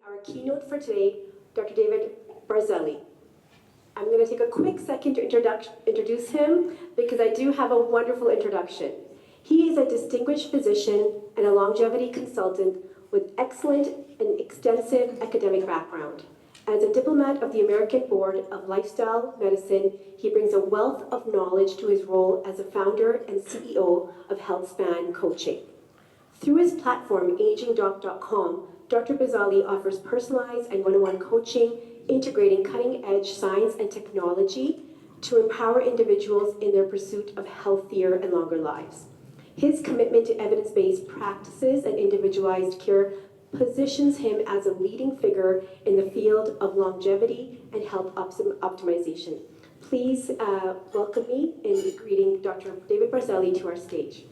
Our keynote for today, Dr. David Barzilai. I'm going to take a quick second to introduce him because I do have a wonderful introduction. He is a distinguished physician and a longevity consultant with excellent and extensive academic background. As a diplomat of the American Board of Lifestyle Medicine, he brings a wealth of knowledge to his role as a founder and CEO of HealthSpan Coaching. Through his platform, agingdoc.com, Dr. Barzilai offers personalized and one-on-one coaching, integrating cutting-edge science and technology to empower individuals in their pursuit of healthier and longer lives. His commitment to evidence-based practices and individualized care positions him as a leading figure in the field of longevity and health optimization. Please welcome me in greeting Dr. David Barzilai to our stage.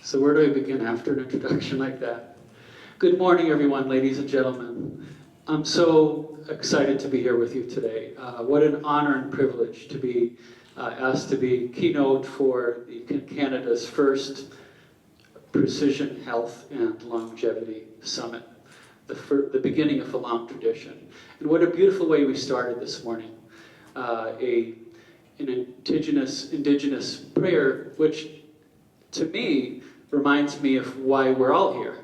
So where do I begin after an introduction like that? Good morning, everyone, ladies and gentlemen. I'm so excited to be here with you today. What an honor and privilege to be asked to be keynote for Canada's first Precision Health and Longevity Summit, the beginning of a long tradition. And what a beautiful way we started this morning. An indigenous prayer, which to me reminds me of why we're all here.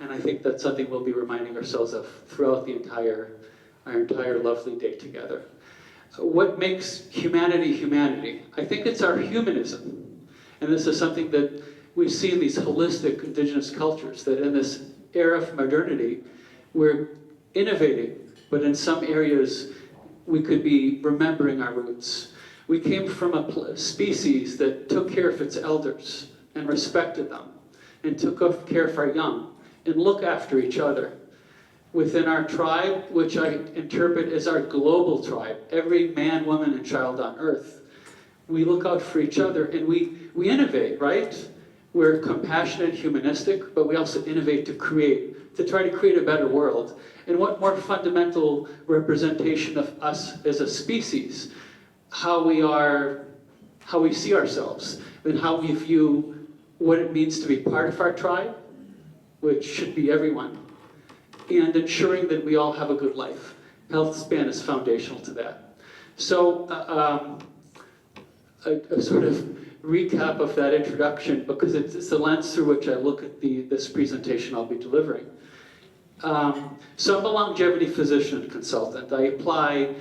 And I think that's something we'll be reminding ourselves of throughout our entire lovely day together. What makes humanity humanity? I think it's our humanism. And this is something that we see in these holistic indigenous cultures, that in this era of modernity, we're innovating, but in some areas we could be remembering our roots. We came from a species that took care of its elders and respected them, and took care of our young, and look after each other. Within our tribe, which I interpret as our global tribe, every man, woman, and child on earth, we look out for each other, and we innovate, right? We're compassionate, humanistic, but we also innovate to try to create a better world. And what more fundamental representation of us as a species, how we see ourselves, and how we view what it means to be part of our tribe, which should be everyone, and ensuring that we all have a good life. HealthSpan is foundational to that. So a sort of recap of that introduction, because it's the lens through which I look at this presentation I'll be delivering. So I'm a longevity physician and consultant. I apply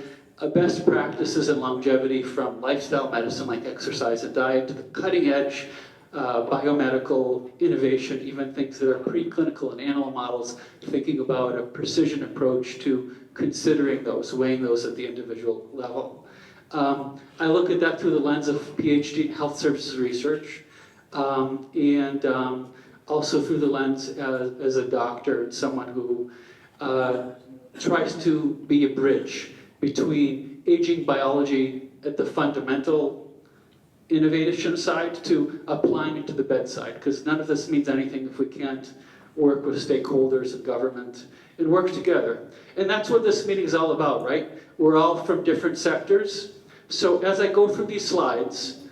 best practices in longevity from lifestyle medicine like exercise and diet to the cutting edge biomedical innovation, even things that are preclinical in animal models, thinking about a precision approach to considering those, weighing those at the individual level. I look at that through the lens of PhD in health services research, and also through the lens as a doctor, someone who tries to be a bridge between aging biology at the fundamental innovation side to applying it to the bedside, because none of this means anything if we can't work with stakeholders and government and work together. And that's what this meeting is all about, right? We're all from different sectors. So as I go through these slides,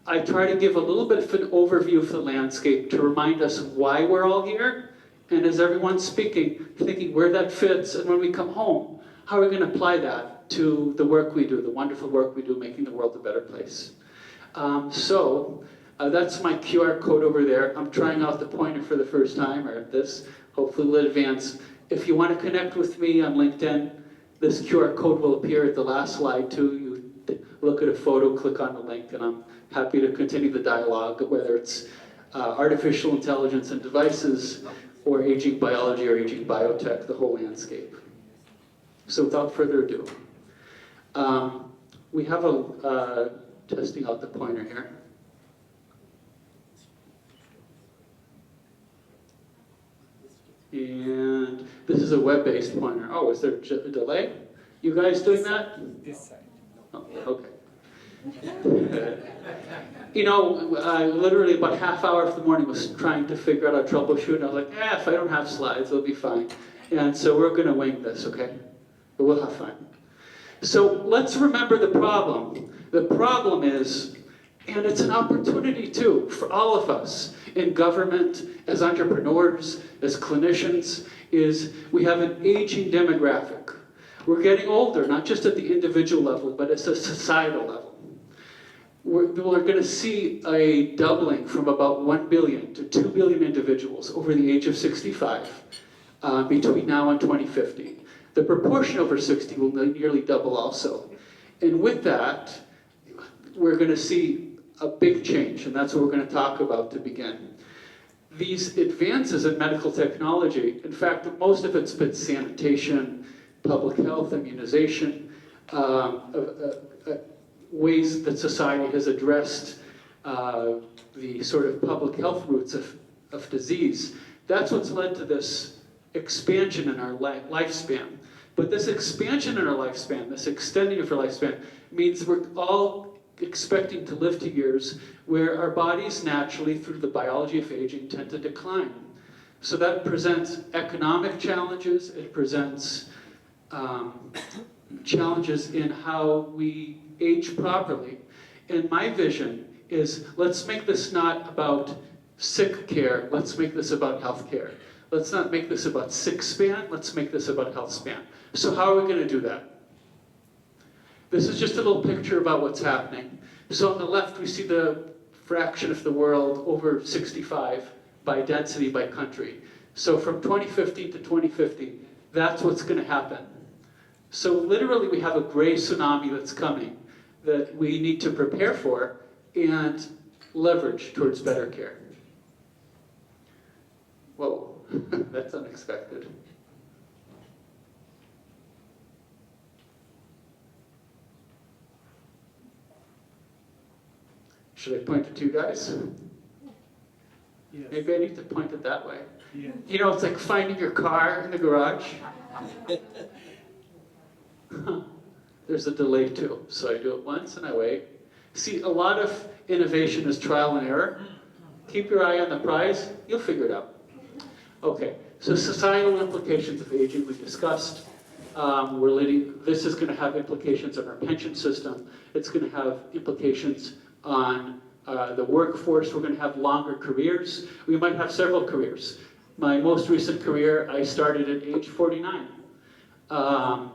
I try to give a little bit of an overview of the landscape to remind us of why we're all here, and as everyone's speaking, thinking where that fits, and when we come home, how are we going to apply that to the work we do, the wonderful work we do, making the world a better place. That's my QR code over there. I'm trying out the pointer for the first time, or this. Hopefully we'll advance. If you want to connect with me on LinkedIn, this QR code will appear at the last slide too. You look at a photo, click on the link, and I'm happy to continue the dialogue, whether it's artificial intelligence and devices, or aging biology or aging biotech, the whole landscape. So without further ado, we have testing out the pointer here. And this is a web-based pointer. Oh, is there a delay? You guys doing that? This side. Oh, okay. You know, literally about half hour of the morning was trying to figure out how to troubleshoot. And I was like, if I don't have slides, it'll be fine. And so we're going to wing this, okay? But we'll have fun. So let's remember the problem. The problem is, and it's an opportunity too, for all of us in government, as entrepreneurs, as clinicians, is we have an aging demographic. We're getting older, not just at the individual level, but at a societal level. We're going to see a doubling from about 1 billion to 2 billion individuals over the age of 65 between now and 2050. The proportion over 60 will nearly double also. And with that, we're going to see a big change, and that's what we're going to talk about to begin. These advances in medical technology, in fact, most of it's been sanitation, public health, immunization, ways that society has addressed the sort of public health roots of disease. That's what's led to this expansion in our lifespan. But this expansion in our lifespan, this extending of our lifespan, means we're all expecting to live to years where our bodies naturally, through the biology of aging, tend to decline. So that presents economic challenges, it presents challenges in how we age properly. And my vision is, let's make this not about sick care, let's make this about health care. Let's not make this about sick span, let's make this about health span. So how are we going to do that? This is just a little picture about what's happening. So on the left, we see the fraction of the world over 65 by density by country. So from 2015 to 2050, that's what's going to happen. So literally, we have a gray tsunami that's coming that we need to prepare for and leverage towards better care. Whoa, that's unexpected. Should I point it to you guys? Yes. Maybe I need to point it that way. Yeah. You know, it's like finding your car in the garage. There's a delay too, so I do it once and I wait. See, a lot of innovation is trial and error. Keep your eye on the prize, you'll figure it out. Okay, so societal implications of aging we discussed. This is going to have implications on our pension system. It's going to have implications on the workforce. We're going to have longer careers. We might have several careers. My most recent career, I started at age 49. Now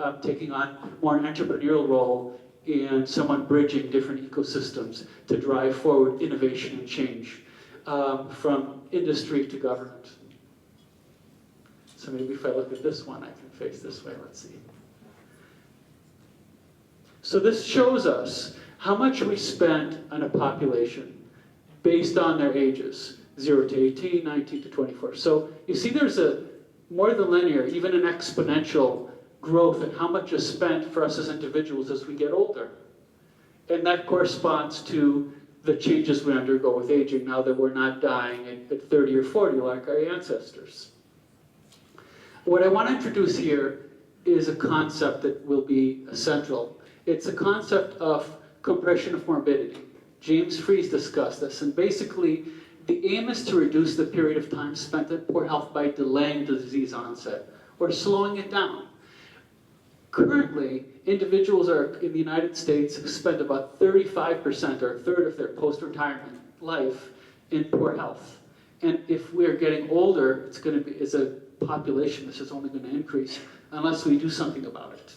I'm taking on more an entrepreneurial role and someone bridging different ecosystems to drive forward innovation and change from industry to government. So maybe if I look at this one, I can face this way. Let's see. So this shows us how much we spend on a population based on their ages, 0 to 18, 19 to 24. So you see there's a more than linear, even an exponential growth in how much is spent for us as individuals as we get older. And that corresponds to the changes we undergo with aging now that we're not dying at 30 or 40 like our ancestors. What I want to introduce here is a concept that will be central. It's a concept of compression of morbidity. James Freeze discussed this, and basically the aim is to reduce the period of time spent in poor health by delaying the disease onset or slowing it down. Currently, individuals in the United States spend about 35% or a third of their post-retirement life in poor health. And if we're getting older, as a population, this is only going to increase unless we do something about it.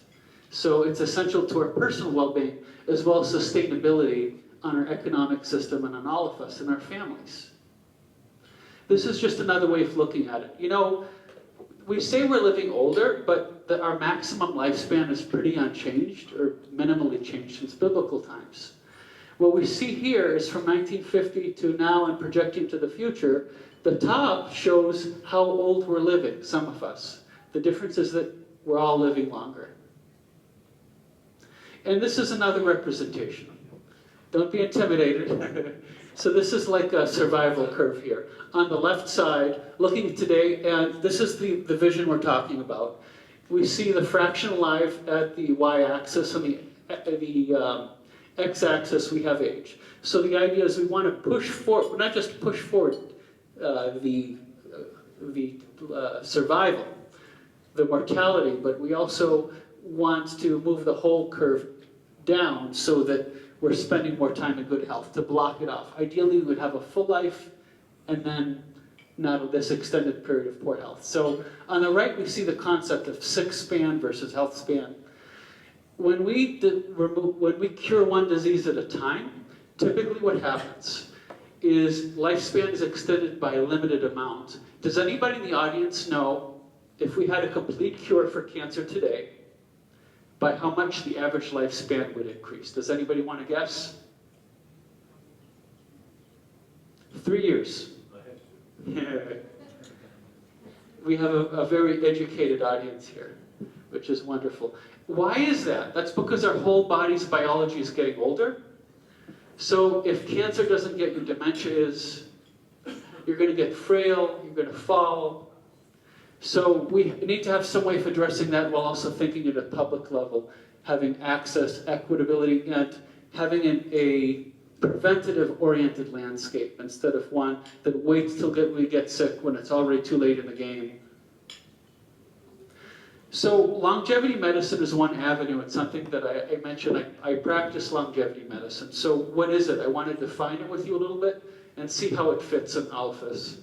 So it's essential to our personal well-being as well as sustainability on our economic system and on all of us and our families. This is just another way of looking at it. You know, we say we're living older, but our maximum lifespan is pretty unchanged or minimally changed since biblical times. What we see here is from 1950 to now and projecting to the future. The top shows how old we're living, some of us. The difference is that we're all living longer. And this is another representation. Don't be intimidated. So this is like a survival curve here. On the left side, looking today, and this is the vision we're talking about. We see the fraction alive at the y-axis, and the x-axis we have age. So the idea is we want to push forward, not just push forward the survival, the mortality, but we also want to move the whole curve down so that we're spending more time in good health, to block it off. Ideally, we would have a full life and then not this extended period of poor health. So on the right, we see the concept of sick span versus health span. When we cure one disease at a time, typically what happens is lifespan is extended by a limited amount. Does anybody in the audience know if we had a complete cure for cancer today, by how much the average lifespan would increase? Does anybody want to guess? 3 years. We have a very educated audience here, which is wonderful. Why is that? That's because our whole body's biology is getting older. So if cancer doesn't get you, dementia is, you're going to get frail, you're going to fall. So we need to have some way of addressing that while also thinking at a public level, having access, equitability, and having a preventative-oriented landscape instead of one that waits till we get sick when it's already too late in the game. So longevity medicine is one avenue. It's something that I mentioned. I practice longevity medicine. So what is it? I want to define it with you a little bit and see how it fits in all of this.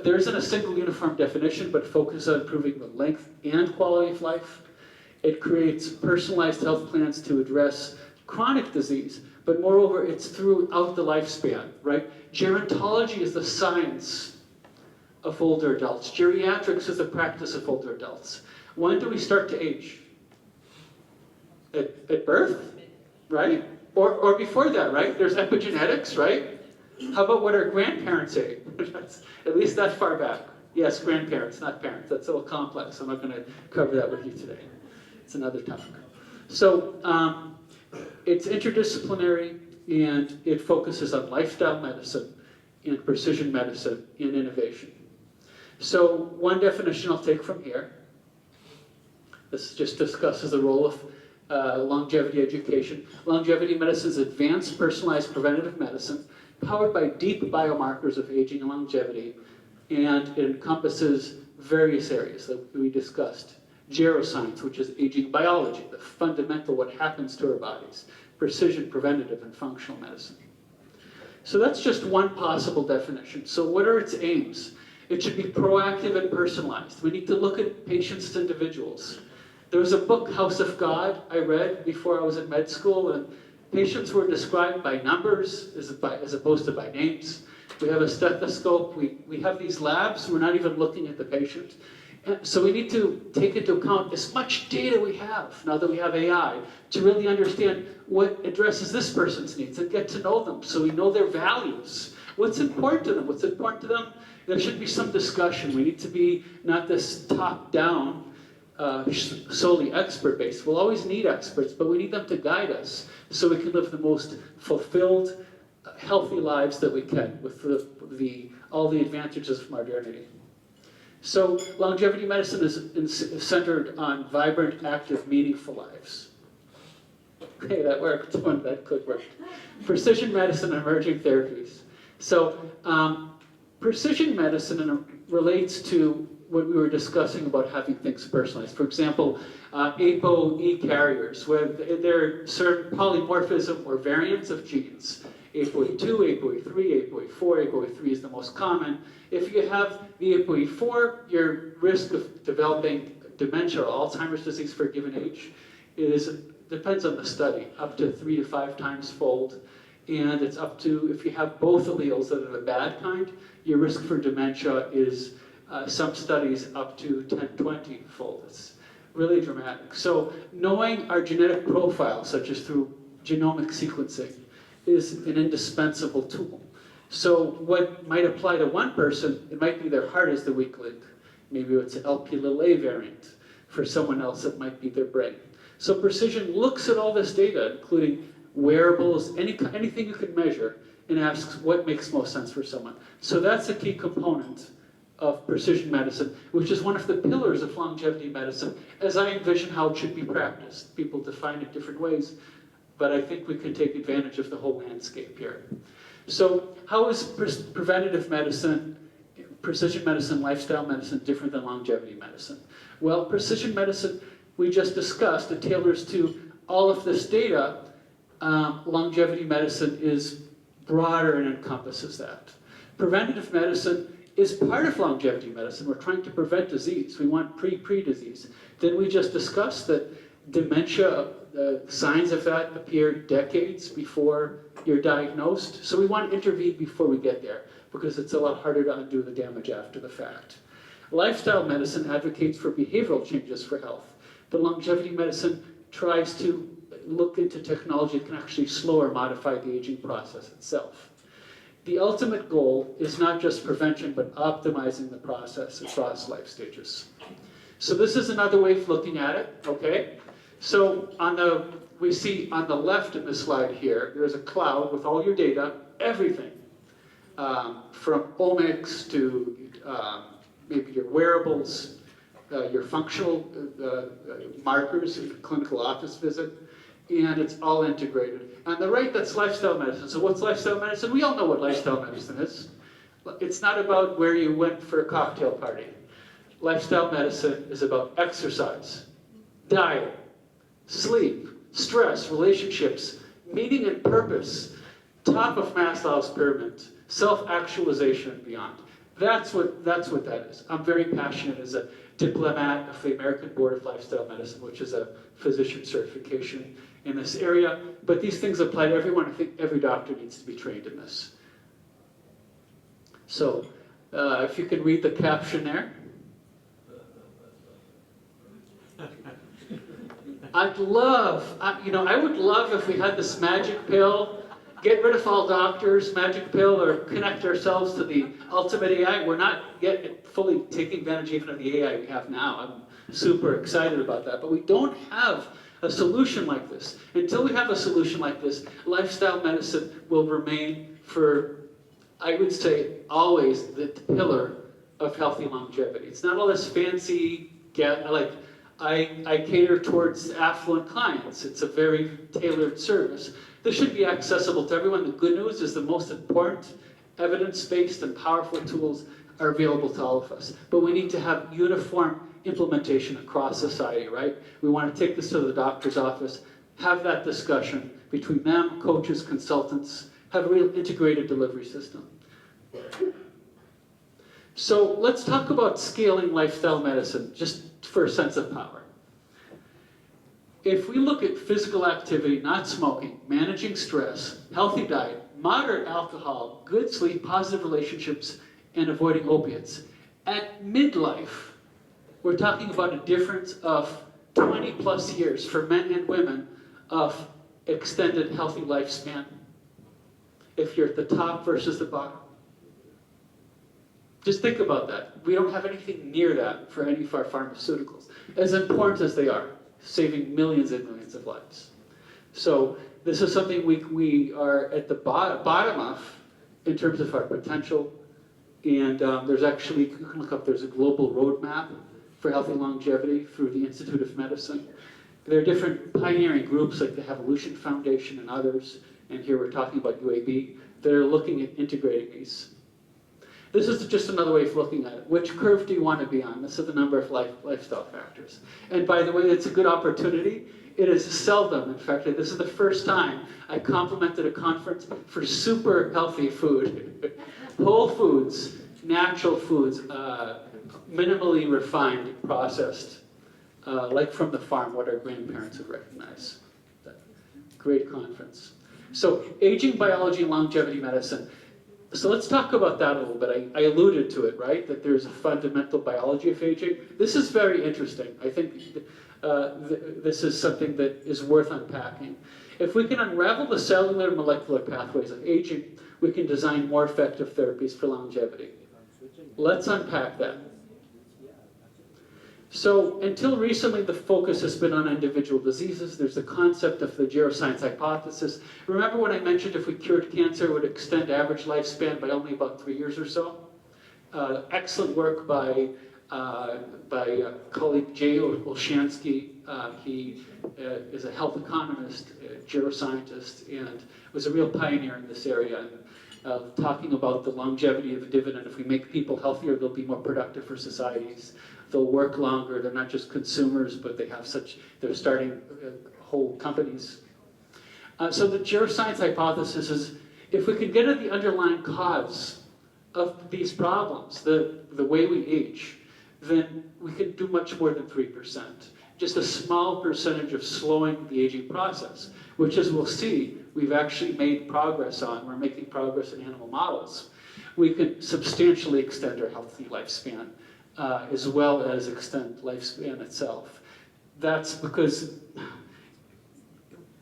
There isn't a single uniform definition, but focus on improving the length and quality of life. It creates personalized health plans to address chronic disease, but moreover, it's throughout the lifespan, right? Gerontology is the science of older adults. Geriatrics is the practice of older adults. When do we start to age? At birth, right? Or before that, right? There's epigenetics, right? How about what our grandparents ate? At least that far back. Yes, grandparents, not parents. That's a little complex. I'm not going to cover that with you today. It's another topic. So it's interdisciplinary, and it focuses on lifestyle medicine and precision medicine and innovation. So one definition I'll take from here. This just discusses the role of longevity education. Longevity medicine is advanced, personalized preventative medicine powered by deep biomarkers of aging and longevity, and it encompasses various areas that we discussed. Geroscience, which is aging biology, the fundamental what happens to our bodies. Precision, preventative, and functional medicine. So that's just one possible definition. So what are its aims? It should be proactive and personalized. We need to look at patients as individuals. There was a book, House of God, I read before I was in med school, and patients were described by numbers as opposed to by names. We have a stethoscope. We have these labs. We're not even looking at the patient. So we need to take into account as much data we have, now that we have AI, to really understand what addresses this person's needs and get to know them so we know their values. What's important to them? What's important to them? There should be some discussion. We need to be not this top-down, solely expert-based. We'll always need experts, but we need them to guide us so we can live the most fulfilled, healthy lives that we can with all the advantages of modernity. So longevity medicine is centered on vibrant, active, meaningful lives. Okay, that worked. That could work. Precision medicine and emerging therapies. So precision medicine relates to what we were discussing about having things personalized. For example, ApoE carriers, where there are certain polymorphism or variants of genes. ApoE2, ApoE3, ApoE4, ApoE3 is the most common. If you have the ApoE4, your risk of developing dementia or Alzheimer's disease for a given age depends on the study, up to 3 to 5 times fold. And it's up to, if you have both alleles that are the bad kind, your risk for dementia is, some studies, up to 10, 20 fold. It's really dramatic. So knowing our genetic profile, such as through genomic sequencing, is an indispensable tool. So what might apply to one person, it might be their heart is the weak link. Maybe it's an Lp(a) variant. For someone else, it might be their brain. So precision looks at all this data, including wearables, anything you can measure, and asks what makes most sense for someone. So that's a key component of precision medicine, which is one of the pillars of longevity medicine, as I envision how it should be practiced. People define it different ways, but I think we can take advantage of the whole landscape here. So how is preventative medicine, precision medicine, lifestyle medicine different than longevity medicine? Well, precision medicine, we just discussed, it tailors to all of this data, longevity medicine is broader and encompasses that. Preventative medicine is part of longevity medicine. We're trying to prevent disease. We want pre-disease. Then we just discussed that dementia, signs of that appear decades before you're diagnosed. So we want to intervene before we get there because it's a lot harder to undo the damage after the fact. Lifestyle medicine advocates for behavioral changes for health, but longevity medicine tries to look into technology that can actually slow or modify the aging process itself. The ultimate goal is not just prevention, but optimizing the process across life stages. So this is another way of looking at it, okay? So we see on the left in the slide here, there's a cloud with all your data, everything, from omics to maybe your wearables, your functional markers, a clinical office visit, and it's all integrated. On the right, that's lifestyle medicine. So what's lifestyle medicine? We all know what lifestyle medicine is. It's not about where you went for a cocktail party. Lifestyle medicine is about exercise, diet, sleep, stress, relationships, meaning and purpose, top of Maslow's pyramid, self-actualization and beyond. That's what that is. I'm very passionate as a diplomat of the American Board of Lifestyle Medicine, which is a physician certification in this area. But these things apply to everyone. I think every doctor needs to be trained in this. So if you can read the caption there. I would love if we had this magic pill, get rid of all doctors, magic pill, or connect ourselves to the ultimate AI. We're not yet fully taking advantage even of the AI we have now. I'm super excited about that, but we don't have a solution like this. Until we have a solution like this, lifestyle medicine will remain for, I would say, always the pillar of healthy longevity. It's not all this fancy, I cater towards affluent clients. It's a very tailored service. This should be accessible to everyone. The good news is the most important evidence-based and powerful tools are available to all of us. But we need to have uniform implementation across society, right? We want to take this to the doctor's office, have that discussion between them, coaches, consultants, have a real integrated delivery system. So let's talk about scaling lifestyle medicine, just for a sense of power. If we look at physical activity, not smoking, managing stress, healthy diet, moderate alcohol, good sleep, positive relationships, and avoiding opiates, at midlife, we're talking about a difference of 20 plus years for men and women of extended healthy lifespan if you're at the top versus the bottom. Just think about that. We don't have anything near that for any of our pharmaceuticals, as important as they are, saving millions and millions of lives. So this is something we are at the bottom of in terms of our potential. And there's actually, you can look up, there's a global roadmap for healthy longevity through the Institute of Medicine. There are different pioneering groups like the Evolution Foundation and others, and here we're talking about UAB, that are looking at integrating these. This is just another way of looking at it. Which curve do you want to be on? This is the number of lifestyle factors. And by the way, it's a good opportunity. It is seldom, in fact, this is the first time I complimented a conference for super healthy food. Whole foods, natural foods, minimally refined, processed, like from the farm, what our grandparents would recognize. Great conference. So aging biology and longevity medicine. So let's talk about that a little bit. I alluded to it, right? That there's a fundamental biology of aging. This is very interesting. I think this is something that is worth unpacking. If we can unravel the cellular and molecular pathways of aging, we can design more effective therapies for longevity. Let's unpack that. So until recently, the focus has been on individual diseases. There's the concept of the geroscience hypothesis. Remember when I mentioned if we cured cancer, it would extend average lifespan by only about 3 years or so? Excellent work by colleague Jay Olshansky. He is a health economist, a geroscientist, and was a real pioneer in this area. Talking about the longevity of the dividend. If we make people healthier, they'll be more productive for societies. They'll work longer. They're not just consumers, but they're starting whole companies. So the geroscience hypothesis is if we can get at the underlying cause of these problems, the way we age, then we can do much more than 3%. Just a small percentage of slowing the aging process, which as we'll see, we've actually made progress on. We're making progress in animal models. We can substantially extend our healthy lifespan, as well as extend lifespan itself. That's because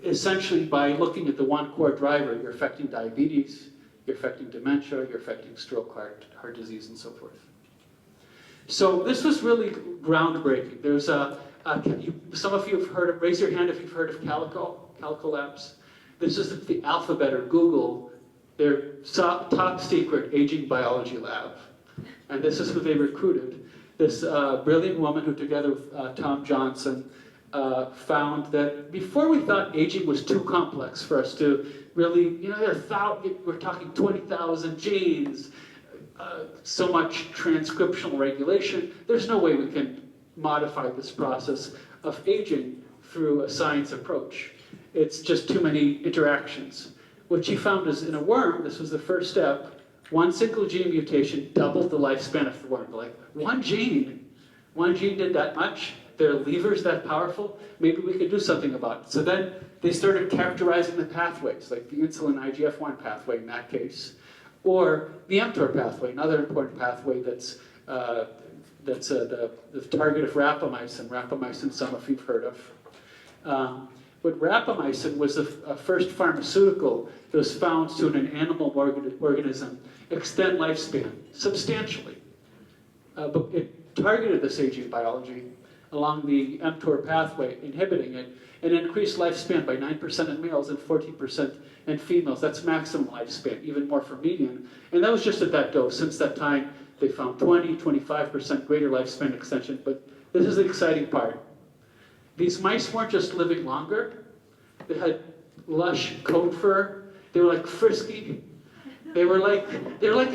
essentially by looking at the one core driver, you're affecting diabetes, you're affecting dementia, you're affecting stroke, heart disease, and so forth. So this was really groundbreaking. There's some of you have heard of, raise your hand if you've heard of Calico Labs. This is the Alphabet or Google, their top secret aging biology lab. And this is who they recruited. This brilliant woman who together with Tom Johnson found that before we thought aging was too complex for us to really, we're talking 20,000 genes, so much transcriptional regulation, there's no way we can modify this process of aging through a science approach. It's just too many interactions. What she found is in a worm, this was the first step, one single gene mutation doubled the lifespan of the worm. Like, one gene did that much? Their levers that powerful? Maybe we could do something about it. So then they started characterizing the pathways, like the insulin IGF-1 pathway in that case, or the mTOR pathway, another important pathway that's the target of rapamycin. Rapamycin, some of you've heard of. But rapamycin was the first pharmaceutical that was found to, in an animal organism, extend lifespan substantially. But it targeted this aging biology along the mTOR pathway, inhibiting it, and increased lifespan by 9% in males and 14% in females. That's maximum lifespan, even more for median. And that was just at that dose. Since that time, they found 25% greater lifespan extension. But this is the exciting part. These mice weren't just living longer. They had lush coat fur. They were like frisky. They were like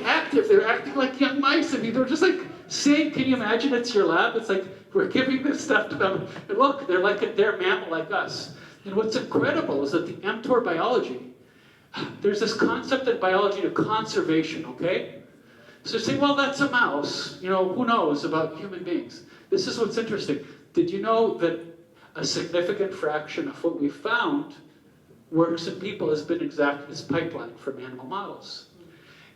active. They were acting like young mice. I mean, they were just like saying, can you imagine it's your lab? It's like, we're giving this stuff to them. And look, they're a mammal like us. And what's incredible is that the mTOR biology, there's this concept in biology of conservation, okay? So you say, well, that's a mouse. Who knows about human beings? This is what's interesting. Did you know that a significant fraction of what we found works in people has been exactly this pipeline from animal models?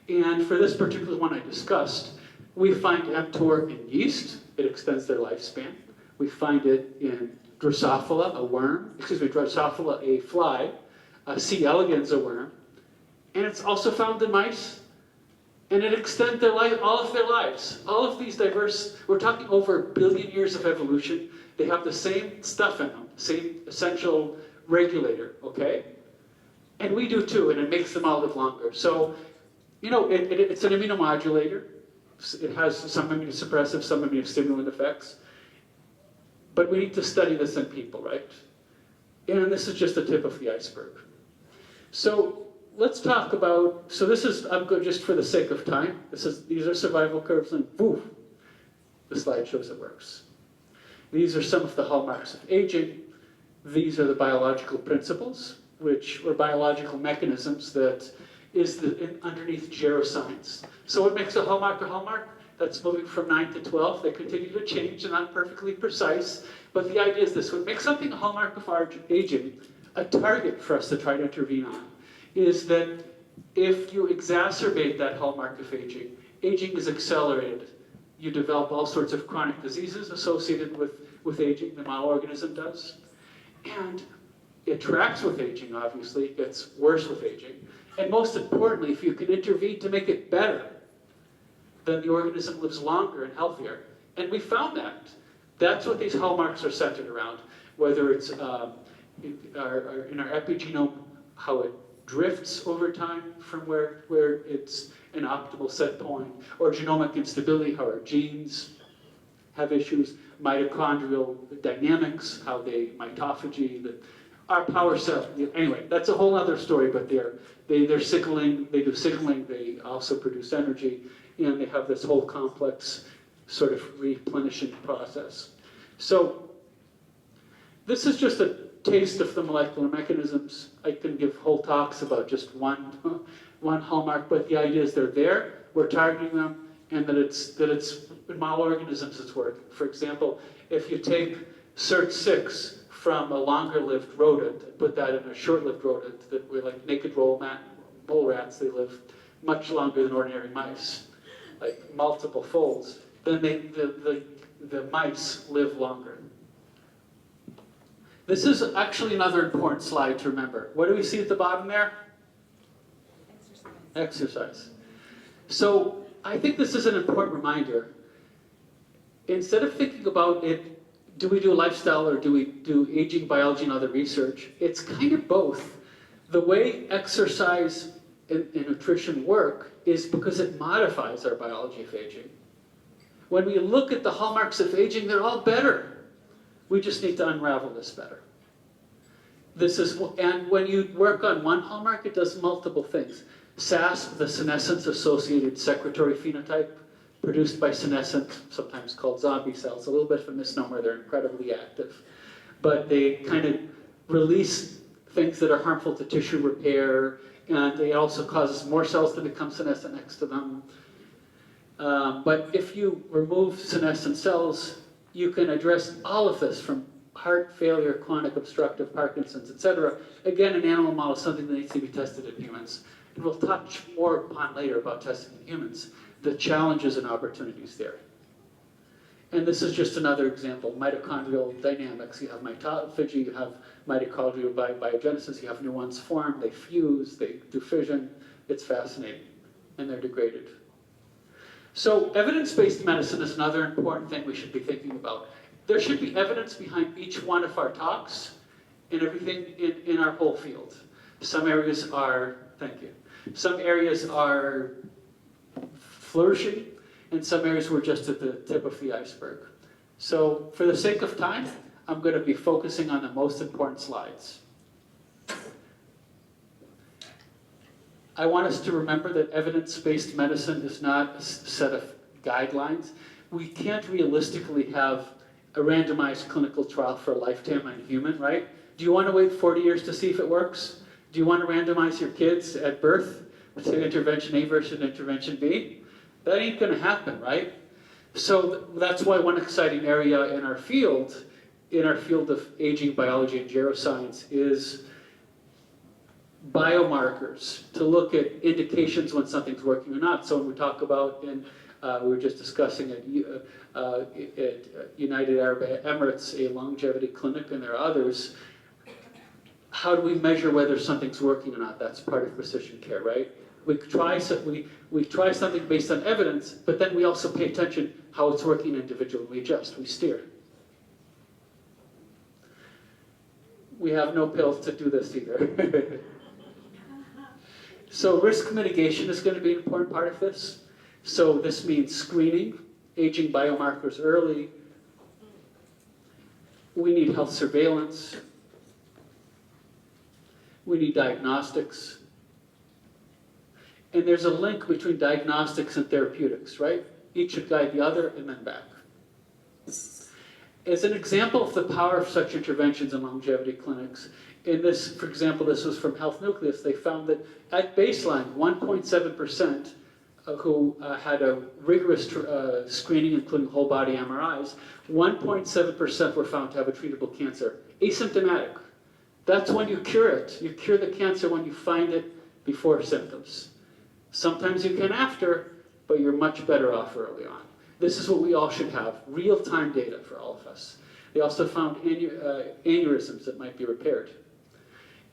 And for this particular one I discussed, we find mTOR in yeast. It extends their lifespan. We find it in Drosophila, Drosophila, a fly. C. elegans, a worm. And it's also found in mice. And it extends their life, all of their lives. All of these diverse, we're talking over 1 billion years of evolution. They have the same stuff in them, same essential regulator, okay? And we do too, and it makes them all live longer. So, it's an immunomodulator. It has some immunosuppressive, some immunostimulant effects. But we need to study this in people, right? And this is just the tip of the iceberg. So let's talk about, I'm good just for the sake of time. These are survival curves, and poof, the slide shows it works. These are some of the hallmarks of aging. These are the biological principles, or biological mechanisms that is underneath geroscience. So what makes a hallmark a hallmark? That's moving from 9 to 12. They continue to change, they're not perfectly precise. But the idea is this: what makes something a hallmark of our aging, a target for us to try to intervene on, is that if you exacerbate that hallmark of aging, aging is accelerated. You develop all sorts of chronic diseases associated with aging, the model organism does. And it tracks with aging, obviously, it gets worse with aging. And most importantly, if you can intervene to make it better, then the organism lives longer and healthier. And we found that. That's what these hallmarks are centered around, whether it's in our epigenome, how it drifts over time from where it's an optimal set point, or genomic instability, how our genes have issues, mitochondrial dynamics, how mitophagy, our power cell. Anyway, that's a whole other story, but they're signaling, they do signaling, they also produce energy, and they have this whole complex sort of replenishing process. So this is just taste of the molecular mechanisms. I can give whole talks about just one hallmark, but the idea is they're there, we're targeting them, and that it's in model organisms it's working. For example, if you take SIRT6 from a longer-lived rodent and put that in a short-lived rodent that were like naked mole rats, they live much longer than ordinary mice, like multiple folds, then the mice live longer. This is actually another important slide to remember. What do we see at the bottom there? Exercise. So I think this is an important reminder. Instead of thinking about it, do we do lifestyle or do we do aging biology and other research? It's kind of both. The way exercise and nutrition work is because it modifies our biology of aging. When we look at the hallmarks of aging, they're all better. We just need to unravel this better. And when you work on one hallmark, it does multiple things. SASP, the senescence-associated secretory phenotype, produced by senescent, sometimes called zombie cells, a little bit of a misnomer, they're incredibly active. But they kind of release things that are harmful to tissue repair, and it also causes more cells to become senescent next to them. But if you remove senescent cells, you can address all of this, from heart failure, chronic obstructive Parkinson's, etc. Again, an animal model is something that needs to be tested in humans. And we'll touch more upon later about testing in humans, the challenges and opportunities there. And this is just another example, mitochondrial dynamics. You have mitophagy, you have mitochondrial biogenesis, you have new ones form, they fuse, they do fission. It's fascinating, and they're degraded. So evidence-based medicine is another important thing we should be thinking about. There should be evidence behind each one of our talks and everything in our whole field. Some areas are, thank you, some areas are flourishing, and some areas we're just at the tip of the iceberg. So for the sake of time, I'm going to be focusing on the most important slides. I want us to remember that evidence-based medicine is not a set of guidelines. We can't realistically have a randomized clinical trial for a lifetime on a human, right? Do you want to wait 40 years to see if it works? Do you want to randomize your kids at birth to intervention A versus intervention B? That ain't going to happen, right? So that's why one exciting area in our field of aging biology and geroscience, is biomarkers to look at indications when something's working or not. So when we talk about, we were just discussing at United Arab Emirates, a longevity clinic, and there are others. How do we measure whether something's working or not? That's part of precision care, right? We try something based on evidence, but then we also pay attention how it's working individually. We adjust, we steer. We have no pills to do this either. So risk mitigation is going to be an important part of this. So this means screening, aging biomarkers early. We need health surveillance. We need diagnostics. And there's a link between diagnostics and therapeutics, right? Each should guide the other and then back. As an example of the power of such interventions in longevity clinics, in this, for example, this was from Health Nucleus, they found that at baseline, 1.7% who had a rigorous screening, including whole body MRIs, 1.7% were found to have a treatable cancer, asymptomatic. That's when you cure it. You cure the cancer when you find it before symptoms. Sometimes you can after, but you're much better off early on. This is what we all should have, real-time data for all of us. They also found aneurysms that might be repaired.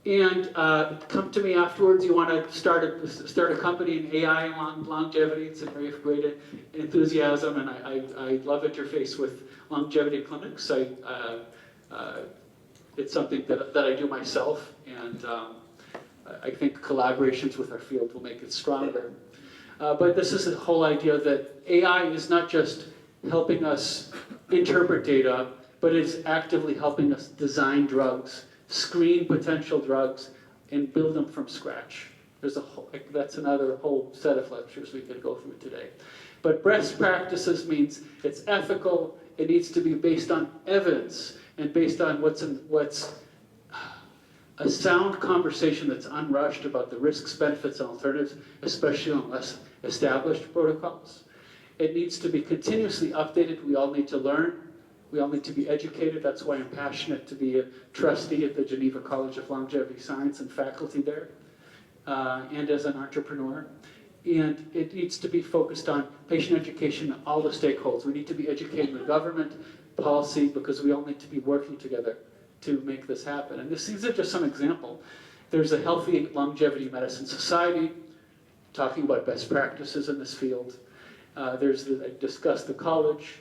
And come to me afterwards. You want to start a company in AI and longevity. It's an area of great enthusiasm, and I love interface with longevity clinics. It's something that I do myself, and I think collaborations with our field will make it stronger. But this is the whole idea that AI is not just helping us interpret data, but it's actively helping us design drugs, screen potential drugs, and build them from scratch. That's another whole set of lectures we could go through today. But best practices means it's ethical, it needs to be based on evidence, and based on what's a sound conversation that's unrushed about the risks, benefits, and alternatives, especially on less established protocols. It needs to be continuously updated. We all need to learn. We all need to be educated. That's why I'm passionate to be a trustee at the Geneva College of Longevity Science and faculty there, and as an entrepreneur. And it needs to be focused on patient education and all the stakeholders. We need to be educating the government, policy, because we all need to be working together to make this happen. And these are just some example. There's a Healthy Longevity Medicine Society talking about best practices in this field. I discussed the college,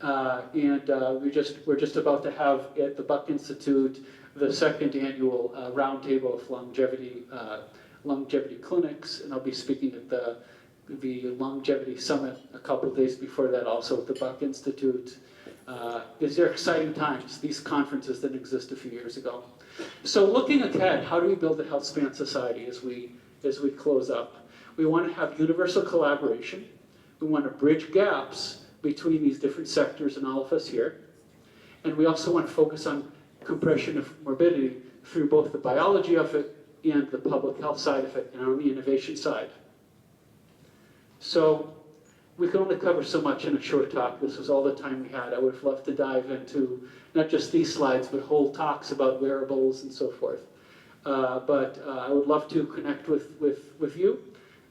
and we're just about to have at the Buck Institute the second annual roundtable of longevity clinics, and I'll be speaking at the Longevity Summit a couple of days before that, also at the Buck Institute. These are exciting times. These conferences didn't exist a few years ago. So looking ahead, how do we build a health span society as we close up? We want to have universal collaboration. We want to bridge gaps between these different sectors and all of us here. And we also want to focus on compression of morbidity through both the biology of it and the public health side of it, and on the innovation side. So we can only cover so much in a short talk. This was all the time we had. I would have loved to dive into not just these slides, but whole talks about wearables and so forth. But I would love to connect with you,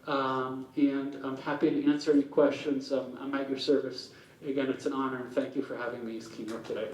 and I'm happy to answer any questions. I'm at your service. Again, it's an honor, and thank you for having me as keynote today.